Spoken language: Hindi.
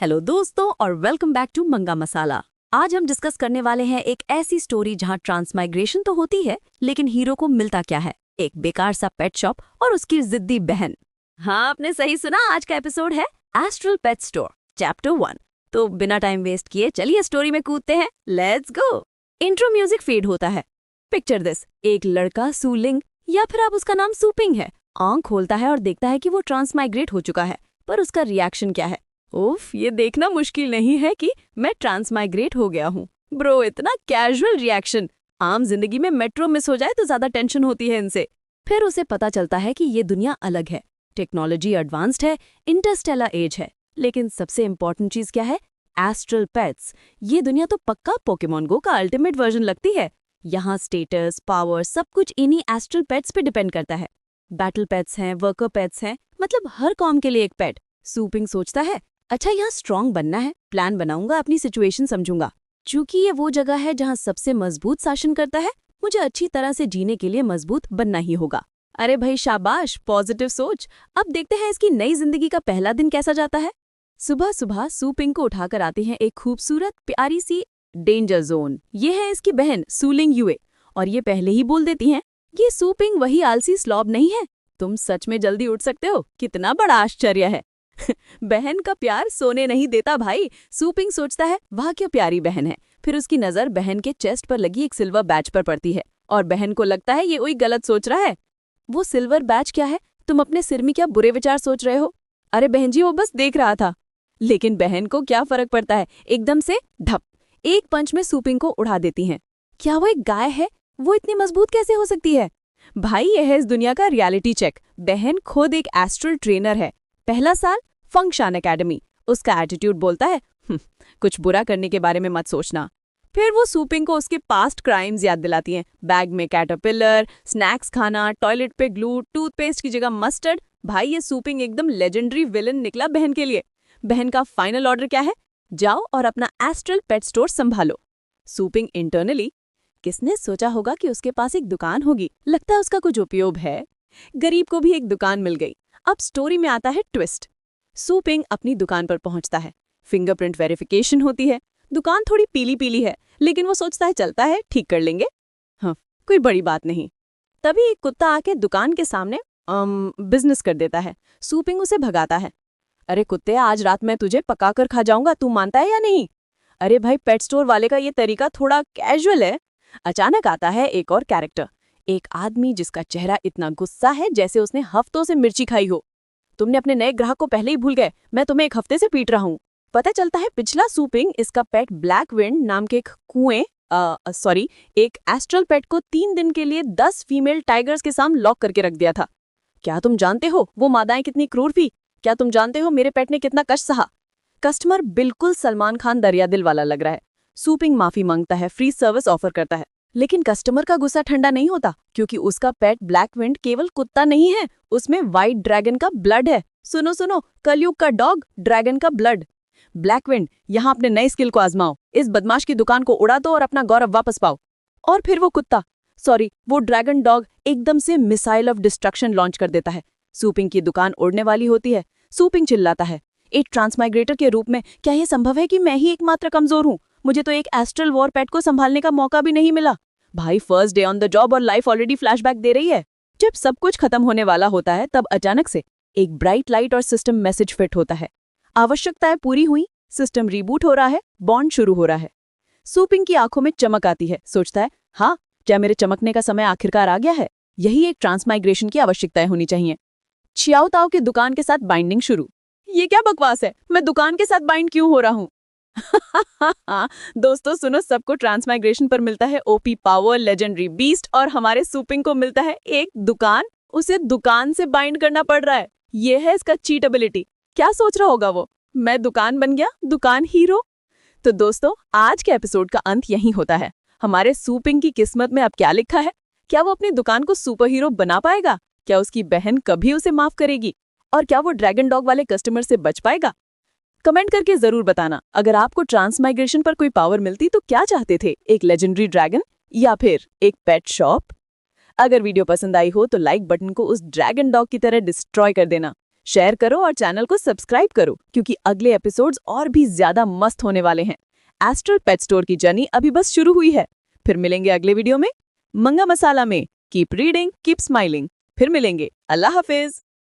हेलो दोस्तों और वेलकम बैक टू मंगा मसाला। आज हम डिस्कस करने वाले हैं एक ऐसी स्टोरी जहां ट्रांसमाइग्रेशन तो होती है लेकिन हीरो को मिलता क्या है, एक बेकार सा पेट शॉप और उसकी जिद्दी बहन। हाँ, आपने सही सुना, आज का एपिसोड है एस्ट्रल पेट स्टोर चैप्टर 1। तो बिना टाइम वेस्ट किए चलिए स्टोरी में कूदते हैं, let's go. Intro music fade होता है। पिक्चर दिस, एक लड़का सूलिंग या फिर आप उसका नाम सूपिंग है, आंख खोलता है और देखता है कि वो ट्रांसमाइग्रेट हो चुका है। पर उसका रिएक्शन क्या है? उफ, ये देखना मुश्किल नहीं है कि मैं ट्रांसमाइग्रेट हो गया हूँ। ब्रो, इतना कैजुअल रिएक्शन। आम जिंदगी में मेट्रो मिस हो जाए तो ज्यादा टेंशन होती है इनसे। फिर उसे पता चलता है कि ये दुनिया अलग है, टेक्नोलॉजी एडवांस्ड है, इंटरस्टेलर एज है, लेकिन सबसे इंपॉर्टेंट चीज क्या है? Astral pets. ये दुनिया तो पक्का पोकेमॉन गो का अल्टीमेट वर्जन लगती है। यहाँ स्टेटस, पावर, सब कुछ इन्हीं एस्ट्रल पेट्स पे डिपेंड करता है। बैटल पेट्स हैं, वर्कर पेट्स हैं, मतलब हर कॉम के लिए एक पेट। सूपिंग सोचता है, अच्छा यहाँ स्ट्रॉन्ग बनना है, प्लान बनाऊंगा, अपनी सिचुएशन समझूंगा। चूंकि ये वो जगह है जहाँ सबसे मजबूत शासन करता है, मुझे अच्छी तरह से जीने के लिए मजबूत बनना ही होगा। अरे भाई शाबाश, पॉजिटिव सोच। अब देखते हैं इसकी नई जिंदगी का पहला दिन कैसा जाता है। सुबह सुबह सूपिंग को उठाकर आती है एक खूबसूरत प्यारी सी डेंजर जोन। ये है इसकी बहन सूलिंग युए, और ये पहले ही बोल देती हैं, ये सूपिंग वही आलसी स्लॉब नहीं है, तुम सच में जल्दी उठ सकते हो, कितना बड़ा आश्चर्य है। बहन का प्यार सोने नहीं देता भाई। सूपिंग सोचता है, वाह क्या प्यारी बहन है। फिर उसकी नजर बहन के चेस्ट पर लगी एक सिल्वर बैच पर पड़ती है और बहन को लगता है ये कोई गलत सोच रहा है। वो सिल्वर बैच क्या है? तुम अपने सिर में क्या बुरे विचार सोच रहे हो? अरे बहन जी, वो बस देख रहा था। लेकिन बहन को क्या फर्क पड़ता है, एकदम से ढप, एक पंच में सूपिंग को उड़ा देती हैं। क्या वो एक गाय है? वो इतनी मजबूत कैसे हो सकती है? भाई यह है इस दुनिया का रियलिटी चेक। बहन खुद एक एस्ट्रल ट्रेनर है। पहला साल फंक्शन एकेडमी। उसका एटीट्यूड बोलता है, कुछ बुरा करने के बारे में मत सोचना। फिर वो सूपिंग को उसके पास्ट क्राइम्स याद दिलाती हैं। बैग में कैटरपिलर, स्नैक्स खाना, टॉयलेट पे ग्लू, टूथपेस्ट की जगह मस्टर्ड। भाई ये सूपिंग एकदम लेजेंडरी विलन निकला बहन के लिए। बहन का फाइनल ऑर्डर क्या है? जाओ और अपना एस्ट्रल पेट स्टोर संभालो। सूपिंग इंटरनली, किसने सोचा होगा कि उसके पास एक दुकान होगी, लगता है उसका कुछ उपयोग है। गरीब को भी एक दुकान मिल गई। अब स्टोरी में आता है ट्विस्ट। सूपिंग अपनी दुकान पर पहुंचता है, फिंगरप्रिंट वेरिफिकेशन होती है। दुकान थोड़ी पीली पीली है, लेकिन वो सोचता है चलता है, ठीक कर लेंगे, हाँ कोई बड़ी बात नहीं। तभी एक कुत्ता आके दुकान के सामने बिजनेस कर देता है। सूपिंग उसे भगाता है। अरे कुत्ते, आज रात मैं तुझे पकाकर खा जाऊंगा, तू मानता है या नहीं? अरे भाई, पेट स्टोर वाले का ये तरीका थोड़ा कैजुअल है। अचानक आता है एक और कैरेक्टर, एक आदमी जिसका चेहरा इतना गुस्सा है जैसे उसने हफ्तों से मिर्ची खाई हो। तुमने अपने नए ग्राहक को पहले ही भूल गए, मैं तुम्हें एक हफ्ते से पीट रहा हूँ। पता चलता है पिछला सूपिंग इसका पेट ब्लैक विंड नाम के एक एस्ट्रल पेट को 3 दिन के लिए 10 फीमेल टाइगर्स के सामने लॉक करके रख दिया था। क्या तुम जानते हो वो मादाएं कितनी क्रूर थी? क्या तुम जानते हो मेरे पेट ने कितना कष्ट सहा? कस्टमर बिल्कुल सलमान खान दरिया दिल वाला लग रहा है। सूपिंग माफी मांगता है, फ्री सर्विस ऑफर करता है, लेकिन कस्टमर का गुस्सा ठंडा नहीं होता, क्योंकि उसका पेट ब्लैक विंड केवल कुत्ता नहीं है, उसमें व्हाइट ड्रैगन का ब्लड है। सुनो सुनो, कलयुग का डॉग, ड्रैगन का ब्लड। ब्लैक विंड, यहाँ अपने नए स्किल को आजमाओ, इस बदमाश की दुकान को उड़ा दो और अपना गौरव वापस पाओ। और फिर वो ड्रैगन डॉग एकदम से मिसाइल ऑफ डिस्ट्रक्शन लॉन्च कर देता है। सूपिंग की दुकान उड़ने वाली होती है। सूपिंग चिल्लाता है, एक ट्रांसमाइग्रेटर के रूप में क्या यह संभव है कि मैं ही एकमात्र कमजोर हूँ? मुझे तो एक एस्ट्रल वॉर पेट को संभालने का मौका भी नहीं मिला। भाई first day on the job और लाइफ ऑलरेडी फ्लैशबैक दे रही है। जब सब कुछ खत्म होने वाला होता है तब अचानक से एक ब्राइट लाइट और सिस्टम मैसेज फिट होता है। आवश्यकताएं पूरी हुई, सिस्टम रिबूट हो रहा है, बॉन्ड शुरू हो रहा है। सूपिंग की आंखों में चमक आती है, सोचता है, हाँ क्या मेरे चमकने का समय आखिरकार आ गया है? यही एक ट्रांसमाइग्रेशन की आवश्यकताएं होनी चाहिए। छियाओ ताओ की दुकान के साथ बाइंडिंग शुरू। ये क्या बकवास है, मैं दुकान के साथ बाइंड क्यों हो रहा हूँ? दोस्तों सुनो, सबको ट्रांसमाइग्रेशन पर मिलता है ओपी पावर, लेजेंडरी बीस्ट, और हमारे सूपिंग को मिलता है एक दुकान। उसे दुकान से बाइंड करना पड़ रहा है। ये है इसका चीट एबिलिटी। क्या सोच रहा होगा वो, मैं दुकान बन गया, दुकान हीरो। तो दोस्तों आज के एपिसोड का अंत यहीं होता है। हमारे सूपिंग की किस्मत में अब क्या लिखा है? क्या वो अपनी दुकान को सुपर हीरो बना पाएगा? क्या उसकी बहन कभी उसे माफ करेगी? और क्या वो ड्रैगन डॉग वाले कस्टमर से बच पाएगा? कमेंट करके जरूर बताना। अगर आपको ट्रांसमाइग्रेशन पर कोई पावर मिलती तो क्या चाहते थे, एक लेजेंडरी ड्रैगन या फिर एक पेट शॉप? अगर वीडियो पसंद आई हो तो लाइक बटन को उस ड्रैगन डॉग की तरह डिस्ट्रॉय कर देना। शेयर करो और चैनल को सब्सक्राइब करो क्योंकि अगले एपिसोड्स और भी ज्यादा मस्त होने वाले हैं। एस्ट्रल पेट स्टोर की जर्नी अभी बस शुरू हुई है। फिर मिलेंगे अगले वीडियो में मंगा मसाला में। Keep reading, keep smiling. फिर मिलेंगे। अल्लाह हाफिज।